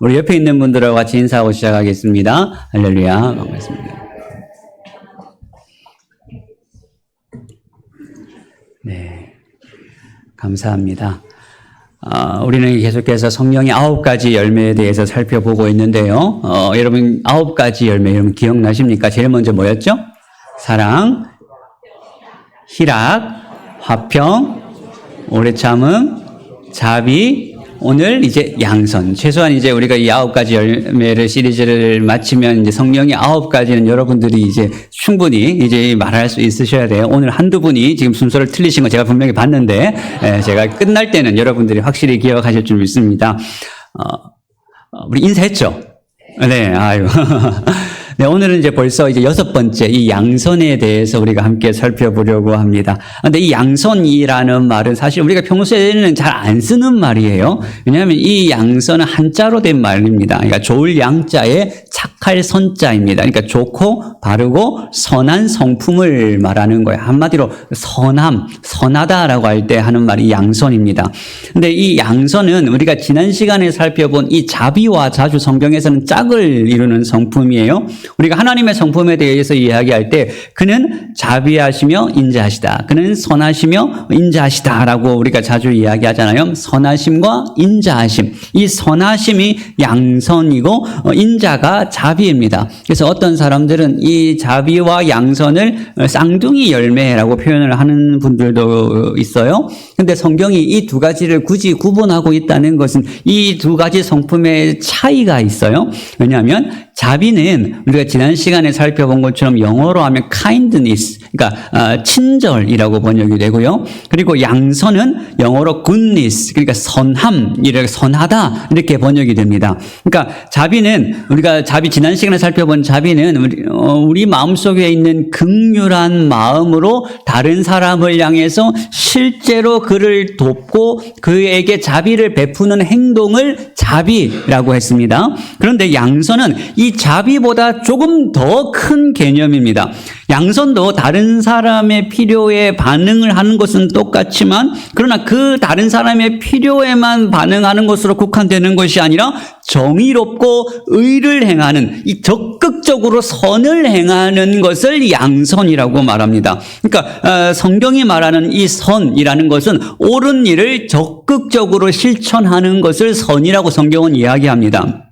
우리 옆에 있는 분들과 같이 인사하고 시작하겠습니다. 할렐루야. 반갑습니다. 네, 감사합니다. 우리는 계속해서 성령의 9가지 열매에 대해서 살펴보고 있는데요. 여러분 9가지 열매 여러분 기억나십니까? 제일 먼저 뭐였죠? 사랑, 희락, 화평, 오래 참음, 자비, 오늘 이제 양선. 최소한 이제 우리가 이 9가지 열매를 시리즈를 마치면 이제 성령의 9가지는 여러분들이 이제 충분히 이제 말할 수 있으셔야 돼요. 오늘 한두 분이 지금 순서를 틀리신 거 제가 분명히 봤는데, 제가 끝날 때는 여러분들이 확실히 기억하실 줄 믿습니다. 우리 인사했죠? 네, 아유. 네, 오늘은 이제 벌써 이제 6번째 이 양선에 대해서 우리가 함께 살펴보려고 합니다. 근데 이 양선이라는 말은 사실 우리가 평소에는 잘 안 쓰는 말이에요. 왜냐하면 이 양선은 한자로 된 말입니다. 그러니까 좋을 양자에 착할 선자입니다. 그러니까 좋고 바르고 선한 성품을 말하는 거예요. 한마디로 선함, 선하다라고 할 때 하는 말이 양선입니다. 근데 이 양선은 우리가 지난 시간에 살펴본 이 자비와 자주 성경에서는 짝을 이루는 성품이에요. 우리가 하나님의 성품에 대해서 이야기할 때 그는 자비하시며 인자하시다. 그는 선하시며 인자하시다라고 우리가 자주 이야기하잖아요. 선하심과 인자하심. 이 선하심이 양선이고 인자가 자비입니다. 그래서 어떤 사람들은 이 자비와 양선을 쌍둥이 열매라고 표현을 하는 분들도 있어요. 근데 성경이 이 두 가지를 굳이 구분하고 있다는 것은 이 두 가지 성품의 차이가 있어요. 왜냐하면 자비는 우리가 지난 시간에 살펴본 것처럼 영어로 하면 kindness, 그러니까 친절이라고 번역이 되고요. 그리고 양선은 영어로 goodness, 그러니까 선함, 이렇게 선하다 이렇게 번역이 됩니다. 그러니까 자비는 우리가 지난 시간에 살펴본 자비는 우리 마음속에 있는 긍휼한 마음으로 다른 사람을 향해서 실제로 그를 돕고 그에게 자비를 베푸는 행동을 자비라고 했습니다. 그런데 양선은 이 자비보다 조금 더 큰 개념입니다. 양선도 다른 사람의 필요에 반응을 하는 것은 똑같지만 그러나 그 다른 사람의 필요에만 반응하는 것으로 국한되는 것이 아니라 정의롭고 의를 행하는 이 적극적으로 선을 행하는 것을 양선이라고 말합니다. 그러니까 성경이 말하는 이 선이라는 것은 옳은 일을 적극적으로 실천하는 것을 선이라고 성경은 이야기합니다.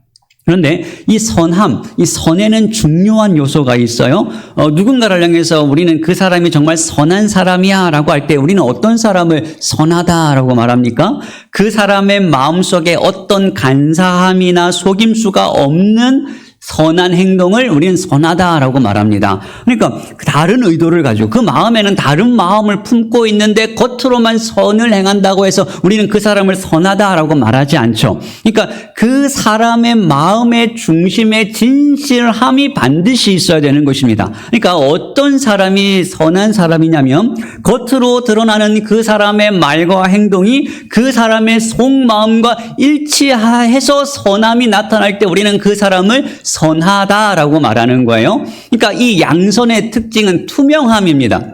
그런데 이 선함, 이 선에는 중요한 요소가 있어요. 누군가를 향해서 우리는 그 사람이 정말 선한 사람이야 라고 할 때 우리는 어떤 사람을 선하다라고 말합니까? 그 사람의 마음속에 어떤 간사함이나 속임수가 없는 선한 행동을 우리는 선하다라고 말합니다. 그러니까 다른 의도를 가지고 그 마음에는 다른 마음을 품고 있는데 겉으로만 선을 행한다고 해서 우리는 그 사람을 선하다라고 말하지 않죠. 그러니까 그 사람의 마음의 중심에 진실함이 반드시 있어야 되는 것입니다. 그러니까 어떤 사람이 선한 사람이냐면 겉으로 드러나는 그 사람의 말과 행동이 그 사람의 속마음과 일치해서 선함이 나타날 때 우리는 그 사람을 선하다라고 말하는 거예요. 그러니까 이 양선의 특징은 투명함입니다.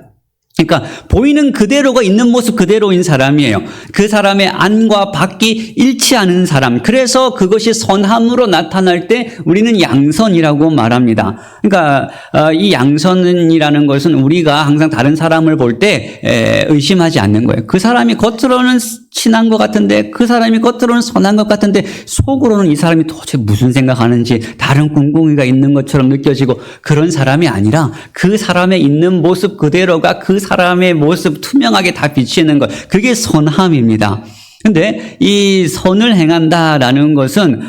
그러니까 보이는 그대로가 있는 모습 그대로인 사람이에요. 그 사람의 안과 밖이 일치하는 사람. 그래서 그것이 선함으로 나타날 때 우리는 양선이라고 말합니다. 그러니까 이 양선이라는 것은 우리가 항상 다른 사람을 볼 때 의심하지 않는 거예요. 그 사람이 겉으로는 친한 것 같은데 그 사람이 겉으로는 선한 것 같은데 속으로는 이 사람이 도대체 무슨 생각하는지 다른 꿍꿍이가 있는 것처럼 느껴지고 그런 사람이 아니라 그 사람의 있는 모습 그대로가 그 사람의 모습 투명하게 다 비치는 것. 그게 선함입니다. 근데 이 선을 행한다라는 것은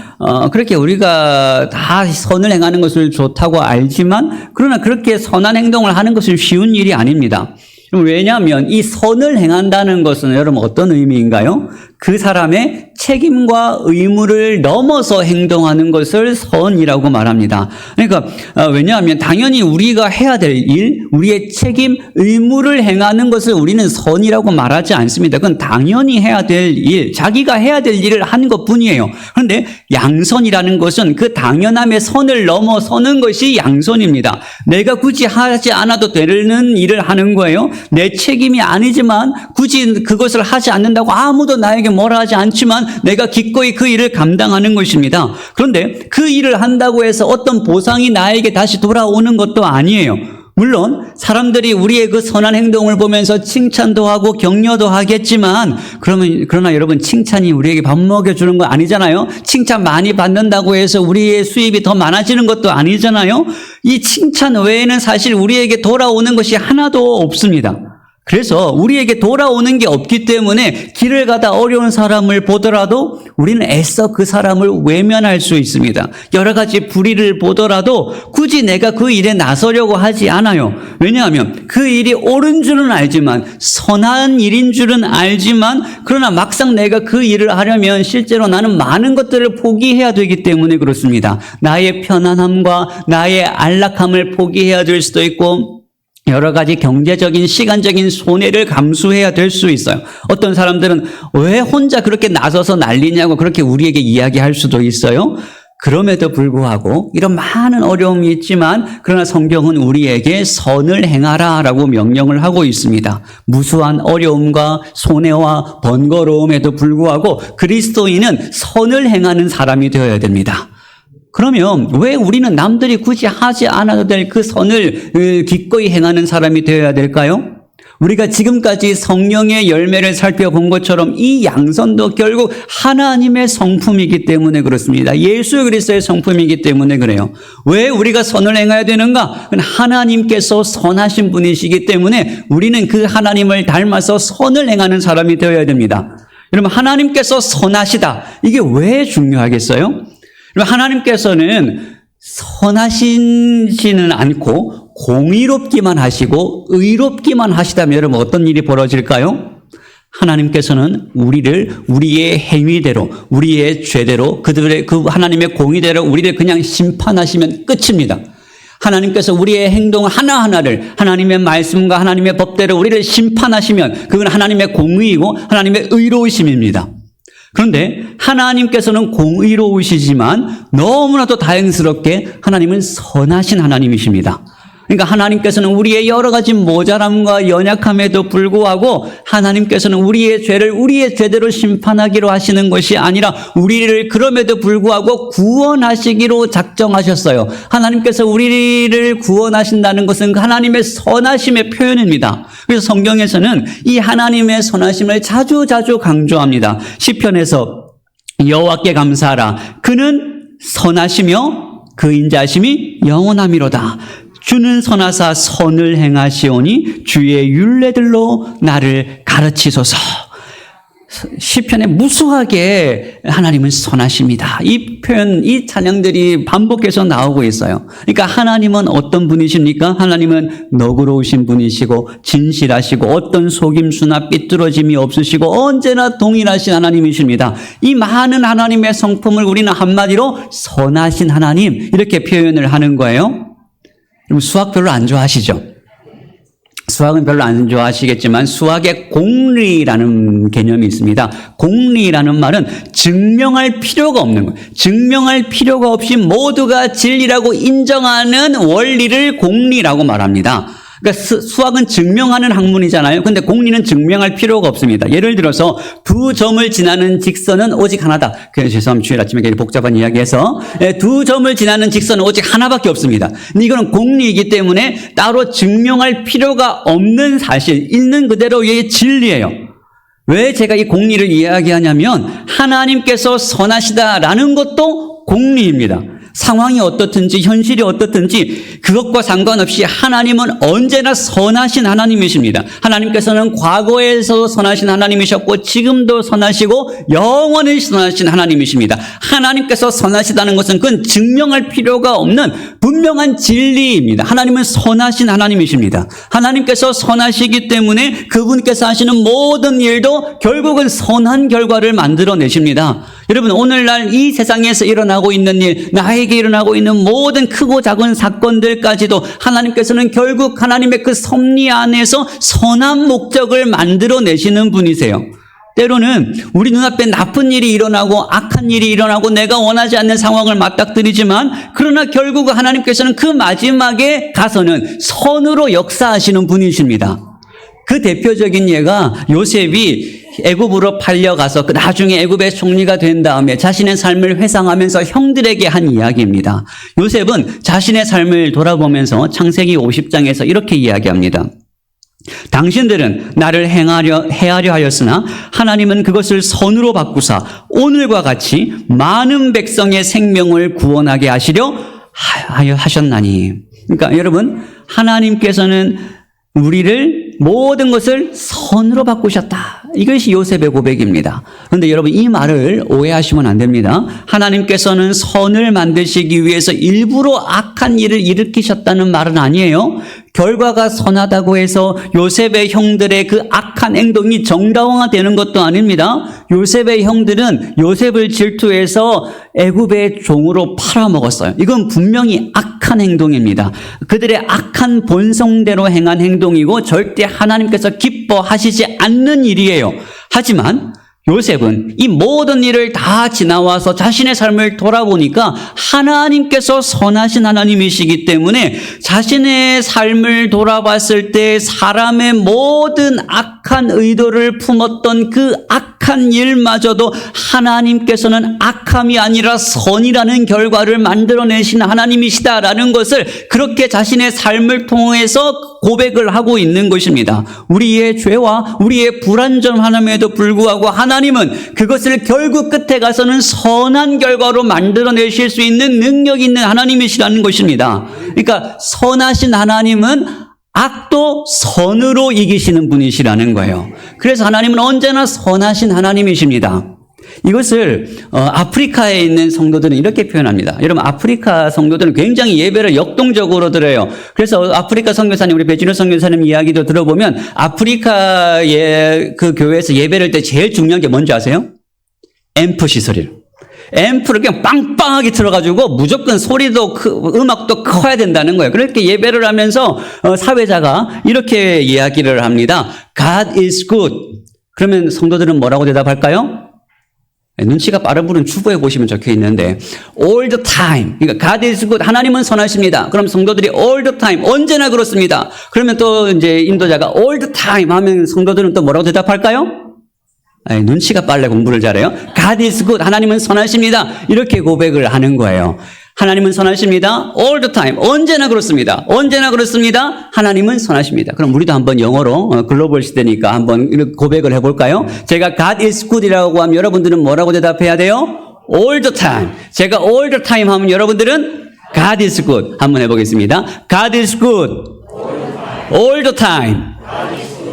그렇게 우리가 다 선을 행하는 것을 좋다고 알지만 그러나 그렇게 선한 행동을 하는 것은 쉬운 일이 아닙니다. 왜냐하면 이 선을 행한다는 것은 여러분 어떤 의미인가요? 그 사람의 책임과 의무를 넘어서 행동하는 것을 선이라고 말합니다. 그러니까 왜냐하면 당연히 우리가 해야 될 일, 우리의 책임, 의무를 행하는 것을 우리는 선이라고 말하지 않습니다. 그건 당연히 해야 될 일, 자기가 해야 될 일을 하는 것뿐이에요. 그런데 양선이라는 것은 그 당연함의 선을 넘어서는 것이 양선입니다. 내가 굳이 하지 않아도 되는 일을 하는 거예요. 내 책임이 아니지만 굳이 그것을 하지 않는다고 아무도 나에게 뭐라 하지 않지만 내가 기꺼이 그 일을 감당하는 것입니다. 그런데 그 일을 한다고 해서 어떤 보상이 나에게 다시 돌아오는 것도 아니에요. 물론 사람들이 우리의 그 선한 행동을 보면서 칭찬도 하고 격려도 하겠지만 그러나 여러분, 칭찬이 우리에게 밥 먹여주는 거 아니잖아요. 칭찬 많이 받는다고 해서 우리의 수입이 더 많아지는 것도 아니잖아요. 이 칭찬 외에는 사실 우리에게 돌아오는 것이 하나도 없습니다. 그래서 우리에게 돌아오는 게 없기 때문에 길을 가다 어려운 사람을 보더라도 우리는 애써 그 사람을 외면할 수 있습니다. 여러 가지 불의를 보더라도 굳이 내가 그 일에 나서려고 하지 않아요. 왜냐하면 그 일이 옳은 줄은 알지만, 선한 일인 줄은 알지만, 그러나 막상 내가 그 일을 하려면 실제로 나는 많은 것들을 포기해야 되기 때문에 그렇습니다. 나의 편안함과 나의 안락함을 포기해야 될 수도 있고, 여러 가지 경제적인, 시간적인 손해를 감수해야 될 수 있어요. 어떤 사람들은 왜 혼자 그렇게 나서서 난리냐고 그렇게 우리에게 이야기할 수도 있어요. 그럼에도 불구하고 이런 많은 어려움이 있지만, 그러나 성경은 우리에게 선을 행하라라고 명령을 하고 있습니다. 무수한 어려움과 손해와 번거로움에도 불구하고 그리스도인은 선을 행하는 사람이 되어야 됩니다. 그러면 왜 우리는 남들이 굳이 하지 않아도 될 그 선을 기꺼이 행하는 사람이 되어야 될까요? 우리가 지금까지 성령의 열매를 살펴본 것처럼 이 양선도 결국 하나님의 성품이기 때문에 그렇습니다. 예수 그리스도의 성품이기 때문에 그래요. 왜 우리가 선을 행해야 되는가? 하나님께서 선하신 분이시기 때문에 우리는 그 하나님을 닮아서 선을 행하는 사람이 되어야 됩니다. 여러분, 하나님께서 선하시다. 이게 왜 중요하겠어요? 하나님께서는 선하시지는 않고 공의롭기만 하시고 의롭기만 하시다면 여러분, 어떤 일이 벌어질까요? 하나님께서는 우리의 행위대로, 우리의 죄대로, 그 하나님의 공의대로 우리를 그냥 심판하시면 끝입니다. 하나님께서 우리의 행동 하나하나를 하나님의 말씀과 하나님의 법대로 우리를 심판하시면 그건 하나님의 공의이고 하나님의 의로우심입니다. 그런데 하나님께서는 공의로우시지만 너무나도 다행스럽게 하나님은 선하신 하나님이십니다. 그러니까 하나님께서는 우리의 여러 가지 모자람과 연약함에도 불구하고 하나님께서는 우리의 죄를 우리의 죄대로 심판하기로 하시는 것이 아니라 우리를 그럼에도 불구하고 구원하시기로 작정하셨어요. 하나님께서 우리를 구원하신다는 것은 하나님의 선하심의 표현입니다. 그래서 성경에서는 이 하나님의 선하심을 자주 강조합니다. 시편에서 여호와께 감사하라. 그는 선하시며 그 인자하심이 영원하미로다. 주는 선하사 선을 행하시오니 주의 율례들로 나를 가르치소서. 시편에 무수하게 하나님은 선하십니다. 이 표현, 이 찬양들이 반복해서 나오고 있어요. 그러니까 하나님은 어떤 분이십니까? 하나님은 너그러우신 분이시고 진실하시고 어떤 속임수나 삐뚤어짐이 없으시고 언제나 동일하신 하나님이십니다. 이 많은 하나님의 성품을 우리는 한마디로 선하신 하나님, 이렇게 표현을 하는 거예요. 수학 별로 안 좋아하시죠? 수학은 별로 안 좋아하시겠지만 수학에 공리라는 개념이 있습니다. 공리라는 말은 증명할 필요가 없는 거예요. 증명할 필요가 없이 모두가 진리라고 인정하는 원리를 공리라고 말합니다. 그러니까 수학은 증명하는 학문이잖아요. 근데 공리는 증명할 필요가 없습니다. 예를 들어서 두 점을 지나는 직선은 오직 하나다. 그래서 죄송합니다. 주일 아침에 복잡한 이야기해서 두 점을 지나는 직선은 오직 하나밖에 없습니다. 근데 이거는 공리이기 때문에 따로 증명할 필요가 없는 사실, 있는 그대로의 진리예요. 왜 제가 이 공리를 이야기하냐면 하나님께서 선하시다라는 것도 공리입니다. 상황이 어떻든지 현실이 어떻든지 그것과 상관없이 하나님은 언제나 선하신 하나님이십니다. 하나님께서는 과거에서 선하신 하나님이셨고 지금도 선하시고 영원히 선하신 하나님이십니다. 하나님께서 선하시다는 것은 그건 증명할 필요가 없는 분명한 진리입니다. 하나님은 선하신 하나님이십니다. 하나님께서 선하시기 때문에 그분께서 하시는 모든 일도 결국은 선한 결과를 만들어내십니다. 여러분, 오늘날 이 세상에서 일어나고 있는 일, 나에게 일어나고 있는 모든 크고 작은 사건들까지도 하나님께서는 결국 하나님의 그 섭리 안에서 선한 목적을 만들어내시는 분이세요. 때로는 우리 눈앞에 나쁜 일이 일어나고 악한 일이 일어나고 내가 원하지 않는 상황을 맞닥뜨리지만 그러나 결국 하나님께서는 그 마지막에 가서는 선으로 역사하시는 분이십니다. 그 대표적인 예가 요셉이 애굽으로 팔려가서 그 나중에 애굽의 총리가 된 다음에 자신의 삶을 회상하면서 형들에게 한 이야기입니다. 요셉은 자신의 삶을 돌아보면서 창세기 50장에서 이렇게 이야기합니다. 당신들은 나를 해하려 하였으나 하나님은 그것을 선으로 바꾸사 오늘과 같이 많은 백성의 생명을 구원하게 하셨나니. 그러니까 여러분, 하나님께서는 우리를 모든 것을 선으로 바꾸셨다. 이것이 요셉의 고백입니다. 그런데 여러분, 이 말을 오해하시면 안 됩니다. 하나님께서는 선을 만드시기 위해서 일부러 악한 일을 일으키셨다는 말은 아니에요. 결과가 선하다고 해서 요셉의 형들의 그 악한 행동이 정당화되는 것도 아닙니다. 요셉의 형들은 요셉을 질투해서 애굽의 종으로 팔아먹었어요. 이건 분명히 악한 행동입니다. 그들의 악한 본성대로 행한 행동이고 절대 하나님께서 기뻐하시지 않는 일이에요. 하지만 요셉은 이 모든 일을 다 지나와서 자신의 삶을 돌아보니까 하나님께서 선하신 하나님이시기 때문에 자신의 삶을 돌아봤을 때 사람의 모든 악한 의도를 품었던 그 악한 일마저도 하나님께서는 악함이 아니라 선이라는 결과를 만들어내신 하나님이시다라는 것을 그렇게 자신의 삶을 통해서 고백을 하고 있는 것입니다. 우리의 죄와 우리의 불완전함에도 불구하고 하나님은 그것을 결국 끝에 가서는 선한 결과로 만들어내실 수 있는 능력 있는 하나님이시라는 것입니다. 그러니까 선하신 하나님은 악도 선으로 이기시는 분이시라는 거예요. 그래서 하나님은 언제나 선하신 하나님이십니다. 이것을 아프리카에 있는 성도들은 이렇게 표현합니다. 여러분, 아프리카 성도들은 굉장히 예배를 역동적으로 드려요. 그래서 아프리카 선교사님, 우리 배진호 선교사님 이야기도 들어보면 아프리카의 그 교회에서 예배를 때 제일 중요한 게 뭔지 아세요? 앰프 시설이에요. 앰프를 그냥 빵빵하게 틀어가지고 무조건 소리도 음악도 커야 된다는 거예요. 그렇게 예배를 하면서 사회자가 이렇게 이야기를 합니다. God is good. 그러면 성도들은 뭐라고 대답할까요? 눈치가 빠른 분은 주보에 보시면 적혀 있는데 all the time. 그러니까 God is good. 하나님은 선하십니다. 그럼 성도들이 all the time. 언제나 그렇습니다. 그러면 또 이제 인도자가 all the time 하면 성도들은 또 뭐라고 대답할까요? 눈치가 빨래 공부를 잘해요. God is good. 하나님은 선하십니다. 이렇게 고백을 하는 거예요. 하나님은 선하십니다. all the time. 언제나 그렇습니다. 언제나 그렇습니다. 하나님은 선하십니다. 그럼 우리도 한번 영어로 글로벌 시대니까 한번 이렇게 고백을 해볼까요? 제가 God is good이라고 하면 여러분들은 뭐라고 대답해야 돼요? all the time. 제가 all the time 하면 여러분들은 God is good. 한번 해보겠습니다. God is good. all the time.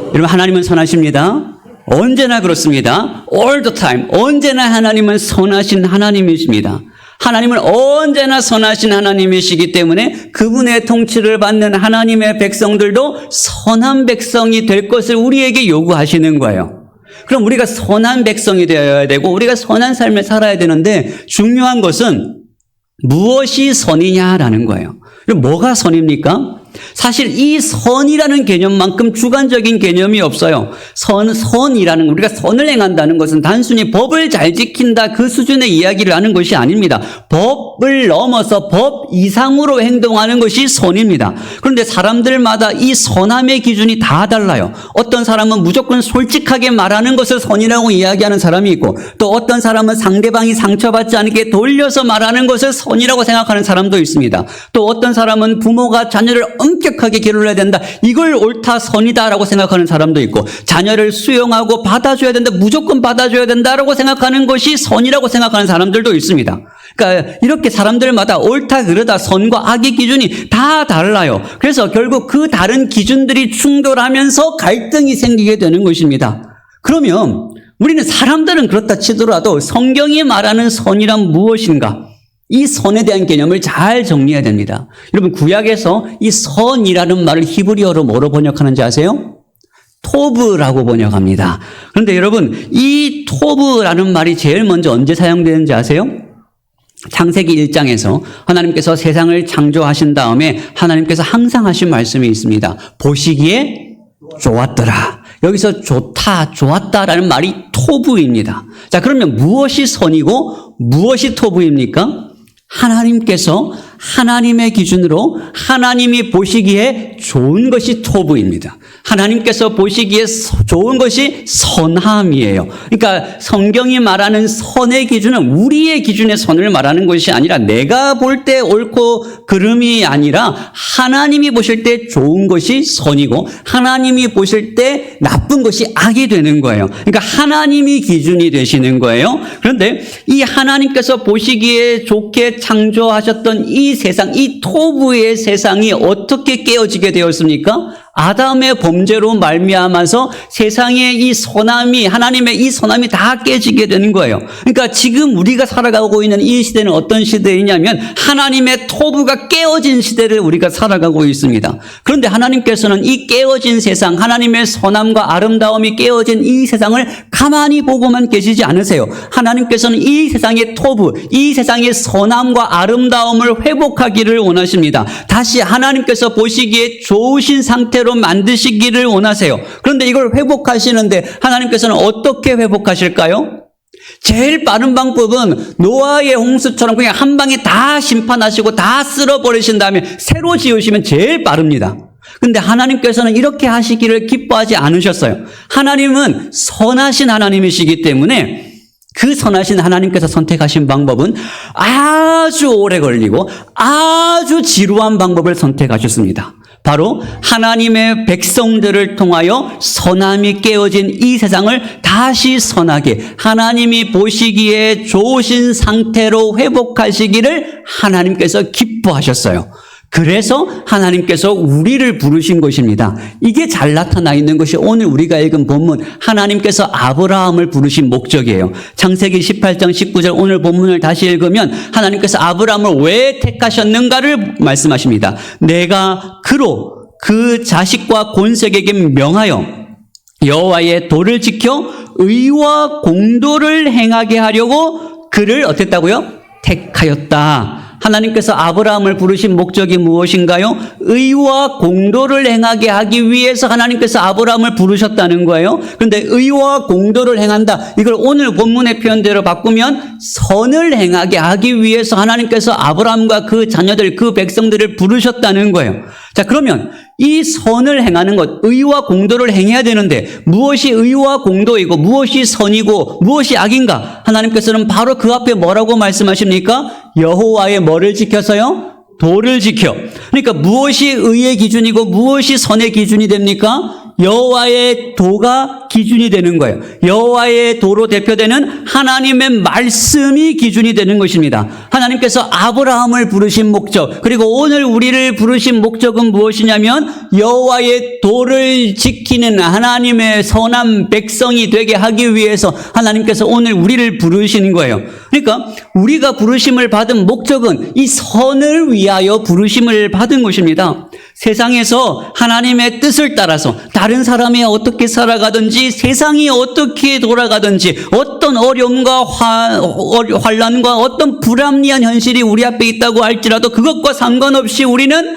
여러분, 하나님은 선하십니다. 언제나 그렇습니다. all the time. 언제나 하나님은 선하신 하나님이십니다. 하나님은 언제나 선하신 하나님이시기 때문에 그분의 통치를 받는 하나님의 백성들도 선한 백성이 될 것을 우리에게 요구하시는 거예요. 그럼 우리가 선한 백성이 되어야 되고 우리가 선한 삶을 살아야 되는데 중요한 것은 무엇이 선이냐라는 거예요. 그럼 뭐가 선입니까? 사실 이 선이라는 개념만큼 주관적인 개념이 없어요. 선이라는 우리가 선을 행한다는 것은 단순히 법을 잘 지킨다 그 수준의 이야기를 하는 것이 아닙니다. 법을 넘어서 법 이상으로 행동하는 것이 선입니다. 그런데 사람들마다 이 선함의 기준이 다 달라요. 어떤 사람은 무조건 솔직하게 말하는 것을 선이라고 이야기하는 사람이 있고 또 어떤 사람은 상대방이 상처받지 않게 돌려서 말하는 것을 선이라고 생각하는 사람도 있습니다. 또 어떤 사람은 부모가 자녀를 엄격하게 기르려야 된다. 이걸 옳다 선이다라고 생각하는 사람도 있고 자녀를 수용하고 받아줘야 된다. 무조건 받아줘야 된다라고 생각하는 것이 선이라고 생각하는 사람들도 있습니다. 그러니까 이렇게 사람들마다 옳다 그르다 선과 악의 기준이 다 달라요. 그래서 결국 그 다른 기준들이 충돌하면서 갈등이 생기게 되는 것입니다. 그러면 우리는 사람들은 그렇다 치더라도 성경이 말하는 선이란 무엇인가? 이 선에 대한 개념을 잘 정리해야 됩니다. 여러분, 구약에서 이 선이라는 말을 히브리어로 뭐로 번역하는지 아세요? 토브라고 번역합니다. 그런데 여러분, 이 토브라는 말이 제일 먼저 언제 사용되는지 아세요? 창세기 1장에서 하나님께서 세상을 창조하신 다음에 하나님께서 항상 하신 말씀이 있습니다. 보시기에 좋았더라. 여기서 좋다, 좋았다라는 말이 토브입니다. 자, 그러면 무엇이 선이고 무엇이 토브입니까? 하나님께서 하나님의 기준으로 하나님이 보시기에 좋은 것이 토부입니다. 하나님께서 보시기에 좋은 것이 선함이에요. 그러니까 성경이 말하는 선의 기준은 우리의 기준의 선을 말하는 것이 아니라 내가 볼 때 옳고 그름이 아니라 하나님이 보실 때 좋은 것이 선이고 하나님이 보실 때 나쁜 것이 악이 되는 거예요. 그러니까 하나님이 기준이 되시는 거예요. 그런데 이 하나님께서 보시기에 좋게 창조하셨던 이 세상, 이 토부의 세상이 어떻게 깨어지게 되었습니까? 아담의 범죄로 말미암아서 세상의 이 선함이, 하나님의 이 선함이 다 깨지게 되는 거예요. 그러니까 지금 우리가 살아가고 있는 이 시대는 어떤 시대이냐면 하나님의 토부가 깨어진 시대를 우리가 살아가고 있습니다. 그런데 하나님께서는 이 깨어진 세상, 하나님의 선함과 아름다움이 깨어진 이 세상을 가만히 보고만 계시지 않으세요. 하나님께서는 이 세상의 토부, 이 세상의 선함과 아름다움을 회복하기를 원하십니다. 다시 하나님께서 보시기에 좋으신 상태로 만드시기를 원하세요. 그런데 이걸 회복하시는데 하나님께서는 어떻게 회복하실까요? 제일 빠른 방법은 노아의 홍수처럼 그냥 한 방에 다 심판하시고 다 쓸어버리신 다음에 새로 지으시면 제일 빠릅니다. 근데 하나님께서는 이렇게 하시기를 기뻐하지 않으셨어요. 하나님은 선하신 하나님이시기 때문에 그 선하신 하나님께서 선택하신 방법은 아주 오래 걸리고 아주 지루한 방법을 선택하셨습니다. 바로 하나님의 백성들을 통하여 선함이 깨어진 이 세상을 다시 선하게 하나님이 보시기에 좋으신 상태로 회복하시기를 하나님께서 기뻐하셨어요. 그래서 하나님께서 우리를 부르신 것입니다. 이게 잘 나타나 있는 것이 오늘 우리가 읽은 본문, 하나님께서 아브라함을 부르신 목적이에요. 창세기 18장 19절 오늘 본문을 다시 읽으면 하나님께서 아브라함을 왜 택하셨는가를 말씀하십니다. 내가 그로 그 자식과 본색에게 명하여 여호와의 도를 지켜 의와 공도를 행하게 하려고 그를 어땠다고요? 택하였다. 하나님께서 아브라함을 부르신 목적이 무엇인가요? 의와 공도를 행하게 하기 위해서 하나님께서 아브라함을 부르셨다는 거예요. 그런데 의와 공도를 행한다. 이걸 오늘 본문의 표현대로 바꾸면 선을 행하게 하기 위해서 하나님께서 아브라함과 그 자녀들, 그 백성들을 부르셨다는 거예요. 자, 그러면 이 선을 행하는 것, 의와 공도를 행해야 되는데 무엇이 의와 공도이고 무엇이 선이고 무엇이 악인가? 하나님께서는 바로 그 앞에 뭐라고 말씀하십니까? 여호와의 뭐를 지켜서요? 도를 지켜. 그러니까 무엇이 의의 기준이고 무엇이 선의 기준이 됩니까? 여호와의 도가 기준이 되는 거예요. 여호와의 도로 대표되는 하나님의 말씀이 기준이 되는 것입니다. 하나님께서 아브라함을 부르신 목적, 그리고 오늘 우리를 부르신 목적은 무엇이냐면 여호와의 도를 지키는 하나님의 선한 백성이 되게 하기 위해서 하나님께서 오늘 우리를 부르시는 거예요. 그러니까 우리가 부르심을 받은 목적은 이 선을 위하여 부르심을 받은 것입니다. 세상에서 하나님의 뜻을 따라서 다른 사람이 어떻게 살아가든지 세상이 어떻게 돌아가든지 어떤 어려움과 환난과 어떤 불합리한 현실이 우리 앞에 있다고 할지라도 그것과 상관없이 우리는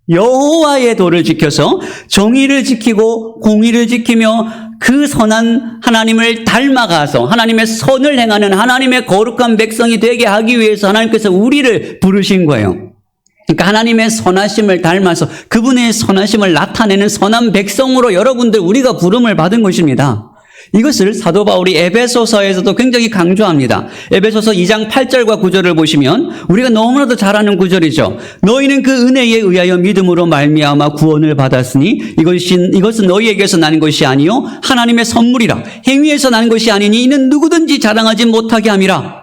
여호와의 도를 지켜서 정의를 지키고 공의를 지키며 그 선한 하나님을 닮아가서 하나님의 선을 행하는 하나님의 거룩한 백성이 되게 하기 위해서 하나님께서 우리를 부르신 거예요. 그러니까 하나님의 선하심을 닮아서 그분의 선하심을 나타내는 선한 백성으로 여러분들 우리가 부름을 받은 것입니다. 이것을 사도 바울이 에베소서에서도 굉장히 강조합니다. 에베소서 2장 8절과 9절을 보시면 우리가 너무나도 잘 아는 구절이죠. 너희는 그 은혜에 의하여 믿음으로 말미암아 구원을 받았으니 이것은 너희에게서 난 것이 아니요 하나님의 선물이라. 행위에서 난 것이 아니니 이는 누구든지 자랑하지 못하게 함이라.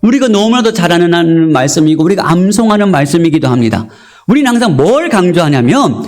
우리가 너무나도 잘 아는 말씀이고 우리가 암송하는 말씀이기도 합니다. 우리는 항상 뭘 강조하냐면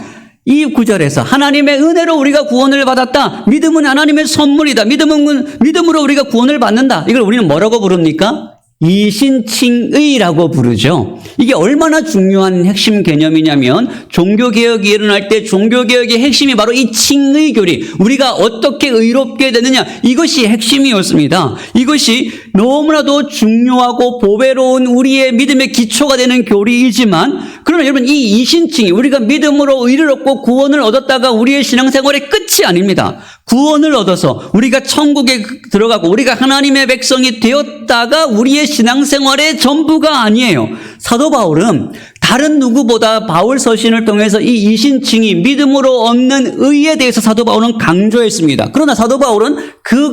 이 구절에서 하나님의 은혜로 우리가 구원을 받았다. 믿음은 하나님의 선물이다. 믿음으로 우리가 구원을 받는다. 이걸 우리는 뭐라고 부릅니까? 이신칭의라고 부르죠. 이게 얼마나 중요한 핵심 개념이냐면 종교개혁이 일어날 때 종교개혁의 핵심이 바로 이 칭의교리, 우리가 어떻게 의롭게 되느냐, 이것이 핵심이었습니다. 이것이 너무나도 중요하고 보배로운 우리의 믿음의 기초가 되는 교리이지만, 그러나 여러분 이 이신칭의, 우리가 믿음으로 의를 얻고 구원을 얻었다가 우리의 신앙생활의 끝이 아닙니다. 구원을 얻어서 우리가 천국에 들어가고 우리가 하나님의 백성이 되었다가 우리의 신앙생활의 전부가 아니에요. 사도 바울은 다른 누구보다 바울 서신을 통해서 이 이신칭의, 믿음으로 얻는 의에 대해서 사도 바울은 강조했습니다. 그러나 사도 바울은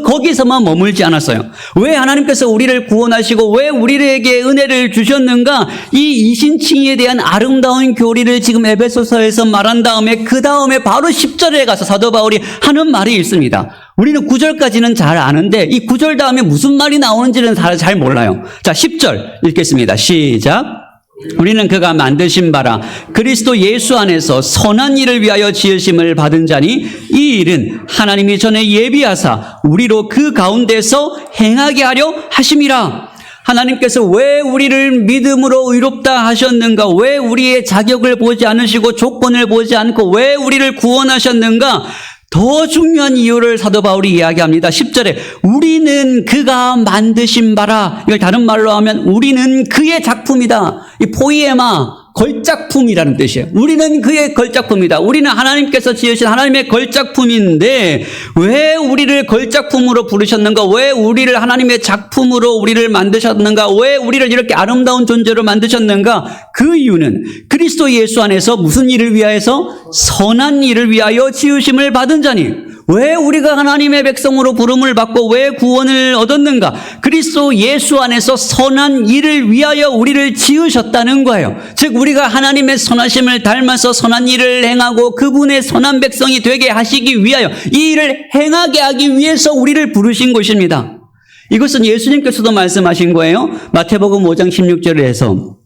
거기서만 머물지 않았어요. 왜 하나님께서 우리를 구원하시고 왜 우리에게 은혜를 주셨는가? 이 이신칭의에 대한 아름다운 교리를 지금 에베소서에서 말한 다음에 그 다음에 바로 10절에 가서 사도 바울이 하는 말이 있습니다. 우리는 9절까지는 잘 아는데 이 9절 다음에 무슨 말이 나오는지는 잘 몰라요. 자, 10절 읽겠습니다. 시작. 우리는 그가 만드신 바라 그리스도 예수 안에서 선한 일을 위하여 지으심을 받은 자니 이 일은 하나님이 전에 예비하사 우리로 그 가운데서 행하게 하려 하심이라. 하나님께서 왜 우리를 믿음으로 의롭다 하셨는가? 왜 우리의 자격을 보지 않으시고 조건을 보지 않고 왜 우리를 구원하셨는가? 더 중요한 이유를 사도 바울이 이야기합니다. 10절에 우리는 그가 만드신 바라. 이걸 다른 말로 하면 우리는 그의 작품이다. 이 포이에마, 걸작품이라는 뜻이에요. 우리는 그의 걸작품이다. 우리는 하나님께서 지으신 하나님의 걸작품인데 왜 우리를 걸작품으로 부르셨는가? 왜 우리를 하나님의 작품으로 우리를 만드셨는가? 왜 우리를 이렇게 아름다운 존재로 만드셨는가? 그 이유는 그리스도 예수 안에서 무슨 일을 위하여서? 선한 일을 위하여 지으심을 받은 자니. 왜 우리가 하나님의 백성으로 부름을 받고 왜 구원을 얻었는가? 그리스도 예수 안에서 선한 일을 위하여 우리를 지으셨다는 거예요. 즉 우리가 하나님의 선하심을 닮아서 선한 일을 행하고 그분의 선한 백성이 되게 하시기 위하여 이 일을 행하게 하기 위해서 우리를 부르신 것입니다. 이것은 예수님께서도 말씀하신 거예요. 마태복음 5장 16절에서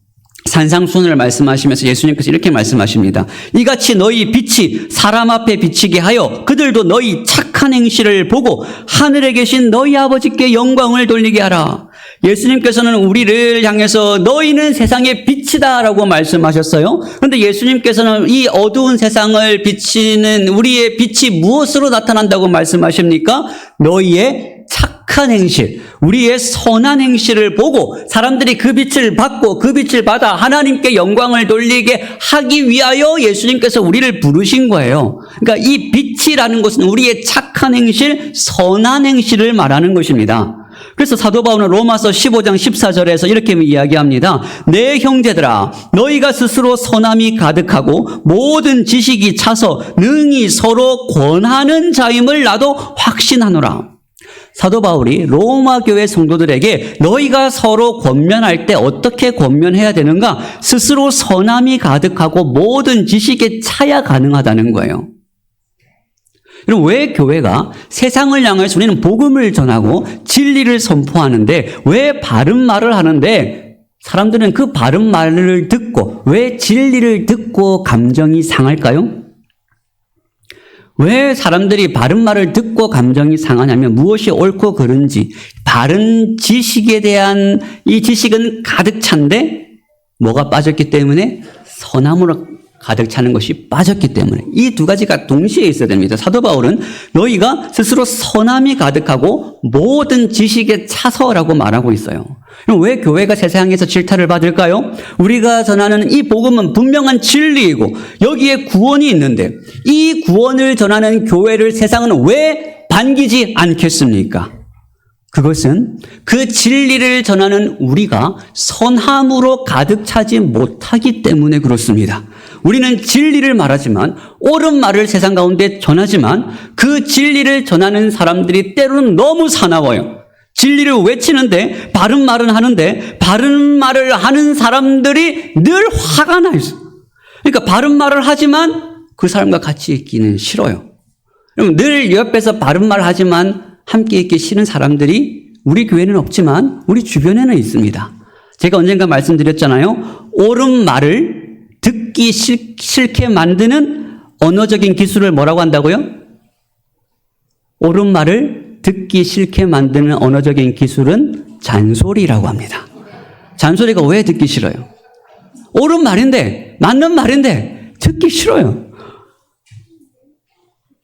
산상수훈을 말씀하시면서 예수님께서 이렇게 말씀하십니다. 이같이 너희 빛이 사람 앞에 비치게 하여 그들도 너희 착한 행실을 보고 하늘에 계신 너희 아버지께 영광을 돌리게 하라. 예수님께서는 우리를 향해서 너희는 세상의 빛이다라고 말씀하셨어요. 그런데 예수님께서는 이 어두운 세상을 비치는 우리의 빛이 무엇으로 나타난다고 말씀하십니까? 너희의 착한 행실, 우리의 선한 행실을 보고 사람들이 그 빛을 받고 그 빛을 받아 하나님께 영광을 돌리게 하기 위하여 예수님께서 우리를 부르신 거예요. 그러니까 이 빛이라는 것은 우리의 착한 행실, 선한 행실을 말하는 것입니다. 그래서 사도 바울은 로마서 15장 14절에서 이렇게 이야기합니다. 내 형제들아 너희가 스스로 선함이 가득하고 모든 지식이 차서 능히 서로 권하는 자임을 나도 확신하노라. 사도 바울이 로마 교회 성도들에게 너희가 서로 권면할 때 어떻게 권면해야 되는가? 스스로 선함이 가득하고 모든 지식에 차야 가능하다는 거예요. 여러분, 왜 교회가 세상을 향해서 우리는 복음을 전하고 진리를 선포하는데 왜 바른 말을 하는데 사람들은 그 바른 말을 듣고 왜 진리를 듣고 감정이 상할까요? 왜 사람들이 바른 말을 듣고 감정이 상하냐면 무엇이 옳고 그른지 바른 지식에 대한 이 지식은 가득 찬데 뭐가 빠졌기 때문에 선함으로 가득 차는 것이 빠졌기 때문에 이 두 가지가 동시에 있어야 됩니다. 사도 바울은 너희가 스스로 선함이 가득하고 모든 지식에 차서라고 말하고 있어요. 그럼 왜 교회가 세상에서 질타를 받을까요? 우리가 전하는 이 복음은 분명한 진리이고 여기에 구원이 있는데 이 구원을 전하는 교회를 세상은 왜 반기지 않겠습니까? 그것은 그 진리를 전하는 우리가 선함으로 가득 차지 못하기 때문에 그렇습니다. 우리는 진리를 말하지만 옳은 말을 세상 가운데 전하지만 그 진리를 전하는 사람들이 때로는 너무 사나워요. 진리를 외치는데 바른 말은 하는데 바른 말을 하는 사람들이 늘 화가 나 있어요. 그러니까 바른 말을 하지만 그 사람과 같이 있기는 싫어요. 그럼 늘 옆에서 바른 말 하지만 함께 있기 싫은 사람들이 우리 교회는 없지만 우리 주변에는 있습니다. 제가 언젠가 말씀드렸잖아요. 옳은 말을 듣기 싫게 만드는 언어적인 기술을 뭐라고 한다고요? 옳은 말을 듣기 싫게 만드는 언어적인 기술은 잔소리라고 합니다. 잔소리가 왜 듣기 싫어요? 옳은 말인데, 맞는 말인데 듣기 싫어요.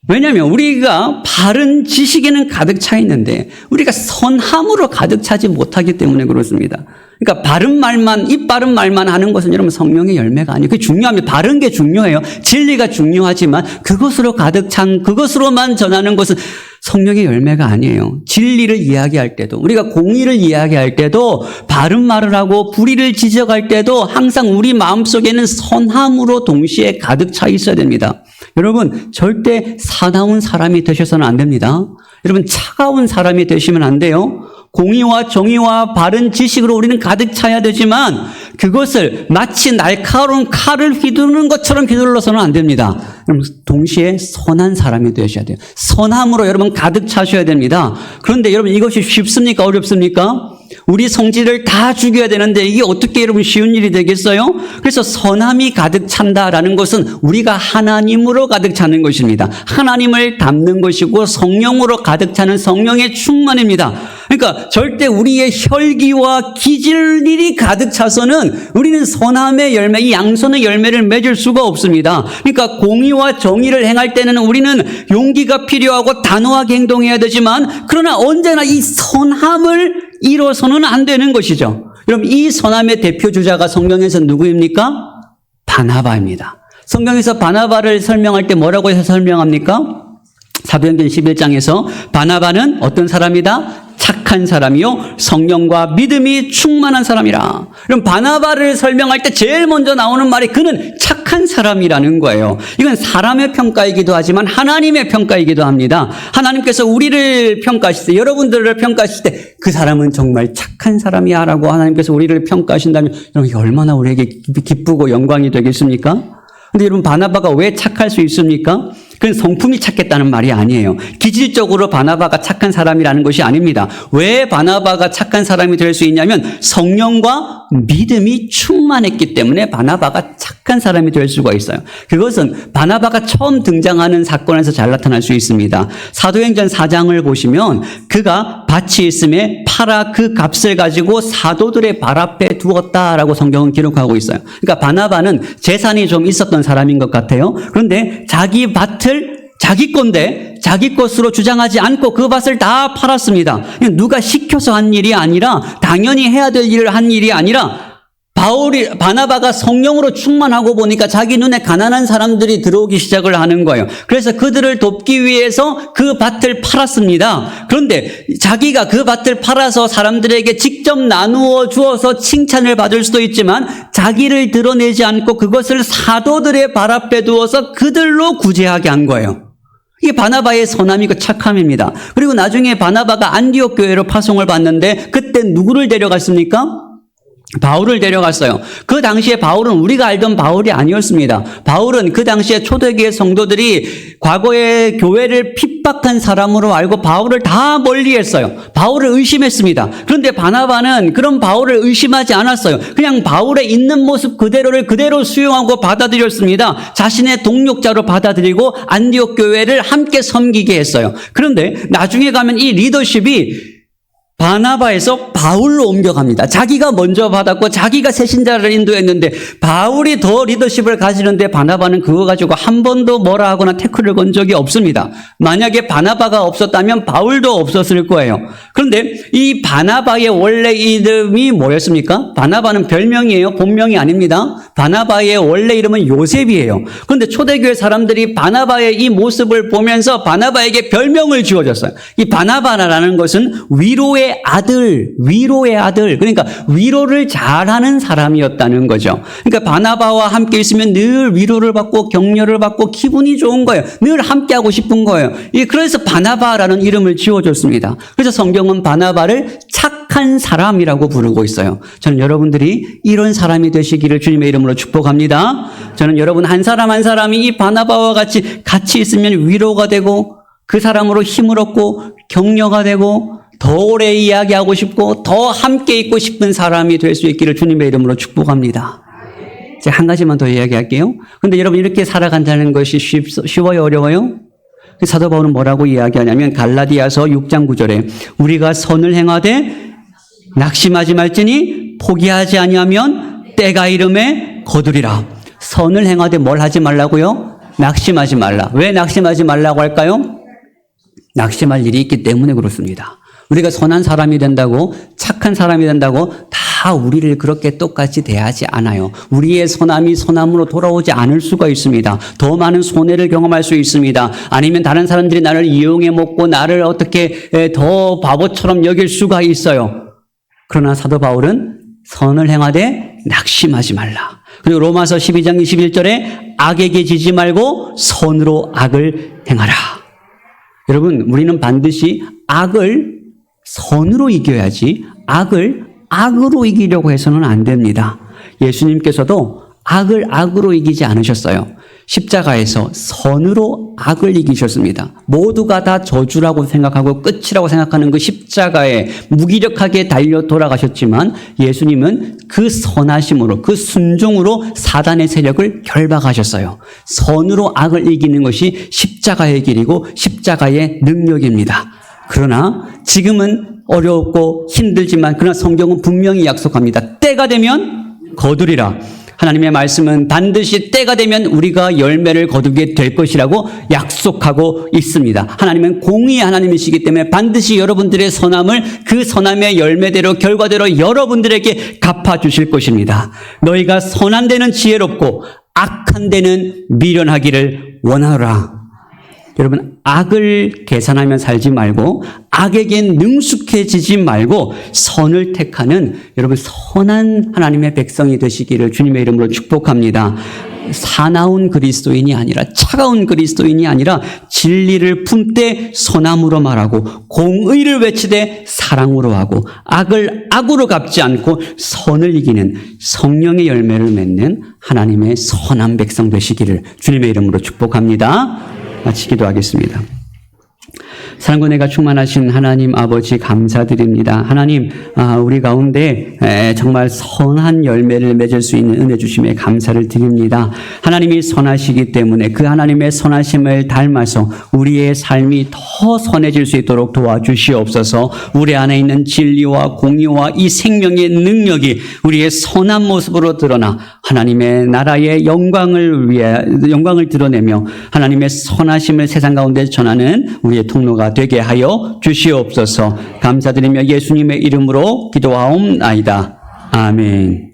왜냐하면 우리가 바른 지식에는 가득 차 있는데 우리가 선함으로 가득 차지 못하기 때문에 그렇습니다. 그러니까 바른 말만, 입 바른 말만 하는 것은 여러분 성령의 열매가 아니에요. 그게 중요합니다. 바른 게 중요해요. 진리가 중요하지만 그것으로 가득 찬, 그것으로만 전하는 것은 성령의 열매가 아니에요. 진리를 이야기할 때도, 우리가 공의를 이야기할 때도, 바른 말을 하고 불의를 지적할 때도 항상 우리 마음속에는 선함으로 동시에 가득 차 있어야 됩니다. 여러분, 절대 사나운 사람이 되셔서는 안 됩니다. 여러분, 차가운 사람이 되시면 안 돼요. 공의와 정의와 바른 지식으로 우리는 가득 차야 되지만 그것을 마치 날카로운 칼을 휘두르는 것처럼 휘둘러서는 안 됩니다. 여러분, 동시에 선한 사람이 되셔야 돼요. 선함으로 여러분 가득 차셔야 됩니다. 그런데 여러분, 이것이 쉽습니까? 어렵습니까? 우리 성질을 다 죽여야 되는데 이게 어떻게 여러분 쉬운 일이 되겠어요? 그래서 선함이 가득 찬다라는 것은 우리가 하나님으로 가득 차는 것입니다. 하나님을 담는 것이고 성령으로 가득 차는 성령의 충만입니다. 그러니까 절대 우리의 혈기와 기질이 가득 차서는 우리는 선함의 열매, 이 양선의 열매를 맺을 수가 없습니다. 그러니까 공의와 정의를 행할 때는 우리는 용기가 필요하고 단호하게 행동해야 되지만 그러나 언제나 이 선함을 이뤄서는 안 되는 것이죠. 여러분, 이 선함의 대표 주자가 성경에서 누구입니까? 바나바입니다. 성경에서 바나바를 설명할 때 뭐라고 해서 설명합니까? 사도행전 11장에서 바나바는 어떤 사람이다? 착한 사람이요 성령과 믿음이 충만한 사람이라. 그럼 바나바를 설명할 때 제일 먼저 나오는 말이 그는 착한 사람이라는 거예요. 이건 사람의 평가이기도 하지만 하나님의 평가이기도 합니다. 하나님께서 우리를 평가하실 때, 여러분들을 평가하실 때 그 사람은 정말 착한 사람이야 라고 하나님께서 우리를 평가하신다면 여러분, 이게 얼마나 우리에게 기쁘고 영광이 되겠습니까? 근데 여러분, 바나바가 왜 착할 수 있습니까? 그건 성품이 착했다는 말이 아니에요. 기질적으로 바나바가 착한 사람이라는 것이 아닙니다. 왜 바나바가 착한 사람이 될 수 있냐면 성령과 믿음이 충만했기 때문에 바나바가 착한 사람이 될 수가 있어요. 그것은 바나바가 처음 등장하는 사건에서 잘 나타날 수 있습니다. 사도행전 4장을 보시면 그가 밭이 있음에 팔아 그 값을 가지고 사도들의 발 앞에 두었다라고 성경은 기록하고 있어요. 그러니까 바나바는 재산이 좀 있었던 사람인 것 같아요. 그런데 자기 밭을 자기 건데 자기 것으로 주장하지 않고 그 밭을 다 팔았습니다. 누가 시켜서 한 일이 아니라 당연히 해야 될 일을 한 일이 아니라 바나바가 성령으로 충만하고 보니까 자기 눈에 가난한 사람들이 들어오기 시작을 하는 거예요. 그래서 그들을 돕기 위해서 그 밭을 팔았습니다. 그런데 자기가 그 밭을 팔아서 사람들에게 직접 나누어 주어서 칭찬을 받을 수도 있지만 자기를 드러내지 않고 그것을 사도들의 발 앞에 두어서 그들로 구제하게 한 거예요. 이게 바나바의 선함이고 착함입니다. 그리고 나중에 바나바가 안디옥 교회로 파송을 받는데 그때 누구를 데려갔습니까? 바울을 데려갔어요. 그 당시에 바울은 우리가 알던 바울이 아니었습니다. 바울은 그 당시에 초대교회 성도들이 과거에 교회를 핍박한 사람으로 알고 바울을 다 멀리했어요. 바울을 의심했습니다. 그런데 바나바는 그런 바울을 의심하지 않았어요. 그냥 바울의 있는 모습 그대로를 그대로 수용하고 받아들였습니다. 자신의 동력자로 받아들이고 안디옥 교회를 함께 섬기게 했어요. 그런데 나중에 가면 이 리더십이 바나바에서 바울로 옮겨갑니다. 자기가 먼저 받았고 자기가 새신자를 인도했는데 바울이 더 리더십을 가지는데 바나바는 그거 가지고 한 번도 뭐라 하거나 태클을 건 적이 없습니다. 만약에 바나바가 없었다면 바울도 없었을 거예요. 그런데 이 바나바의 원래 이름이 뭐였습니까? 바나바는 별명이에요. 본명이 아닙니다. 바나바의 원래 이름은 요셉이에요. 그런데 초대교회 사람들이 바나바의 이 모습을 보면서 바나바에게 별명을 지어줬어요. 이 바나바라는 것은 위로의 아들, 그러니까 위로를 잘하는 사람이었다는 거죠. 그러니까 바나바와 함께 있으면 늘 위로를 받고 격려를 받고 기분이 좋은 거예요. 늘 함께하고 싶은 거예요. 그래서 바나바라는 이름을 지어줬습니다. 그래서 성경은 바나바를 착한 사람이라고 부르고 있어요. 저는 여러분들이 이런 사람이 되시기를 주님의 이름으로 축복합니다. 저는 여러분 한 사람 한 사람이 이 바나바와 같이 있으면 위로가 되고 그 사람으로 힘을 얻고 격려가 되고 더 오래 이야기하고 싶고 더 함께 있고 싶은 사람이 될 수 있기를 주님의 이름으로 축복합니다. 제가 한 가지만 더 이야기할게요. 근데 여러분 이렇게 살아간다는 것이 쉬워요? 어려워요? 사도 바울은 뭐라고 이야기하냐면 갈라디아서 6장 9절에 우리가 선을 행하되 낙심하지 말지니 포기하지 아니하면 때가 이름에 거두리라. 선을 행하되 뭘 하지 말라고요? 낙심하지 말라. 왜 낙심하지 말라고 할까요? 낙심할 일이 있기 때문에 그렇습니다. 우리가 선한 사람이 된다고 착한 사람이 된다고 다 다 우리를 그렇게 똑같이 대하지 않아요. 우리의 선함이 선함으로 돌아오지 않을 수가 있습니다. 더 많은 손해를 경험할 수 있습니다. 아니면 다른 사람들이 나를 이용해 먹고 나를 어떻게 더 바보처럼 여길 수가 있어요. 그러나 사도 바울은 선을 행하되 낙심하지 말라. 그리고 로마서 12장 21절에 악에게 지지 말고 선으로 악을 행하라. 여러분, 우리는 반드시 악을 선으로 이겨야지 악을 악으로 이기려고 해서는 안 됩니다. 예수님께서도 악을 악으로 이기지 않으셨어요. 십자가에서 선으로 악을 이기셨습니다. 모두가 다 저주라고 생각하고 끝이라고 생각하는 그 십자가에 무기력하게 달려 돌아가셨지만 예수님은 그 선하심으로, 그 순종으로 사단의 세력을 결박하셨어요. 선으로 악을 이기는 것이 십자가의 길이고 십자가의 능력입니다. 그러나 지금은 어렵고 힘들지만 그러나 성경은 분명히 약속합니다. 때가 되면 거두리라. 하나님의 말씀은 반드시 때가 되면 우리가 열매를 거두게 될 것이라고 약속하고 있습니다. 하나님은 공의의 하나님이시기 때문에 반드시 여러분들의 선함을 그 선함의 열매대로 결과대로 여러분들에게 갚아주실 것입니다. 너희가 선한 데는 지혜롭고 악한 데는 미련하기를 원하노라. 여러분, 악을 계산하며 살지 말고 악에게 능숙해지지 말고 선을 택하는 여러분 선한 하나님의 백성이 되시기를 주님의 이름으로 축복합니다. 사나운 그리스도인이 아니라 차가운 그리스도인이 아니라 진리를 품되 선함으로 말하고 공의를 외치되 사랑으로 하고 악을 악으로 갚지 않고 선을 이기는 성령의 열매를 맺는 하나님의 선한 백성 되시기를 주님의 이름으로 축복합니다. 마치 기도하겠습니다. 사랑과 은혜가 충만하신 하나님 아버지 감사드립니다. 하나님, 우리 가운데 정말 선한 열매를 맺을 수 있는 은혜 주심에 감사를 드립니다. 하나님이 선하시기 때문에 그 하나님의 선하심을 닮아서 우리의 삶이 더 선해질 수 있도록 도와주시옵소서. 우리 안에 있는 진리와 공의와 이 생명의 능력이 우리의 선한 모습으로 드러나 하나님의 나라의 영광을 드러내며 하나님의 선하심을 세상 가운데 전하는 우리의 통로가 되게 하여 주시옵소서. 감사드리며 예수님의 이름으로 기도하옵나이다. 아멘.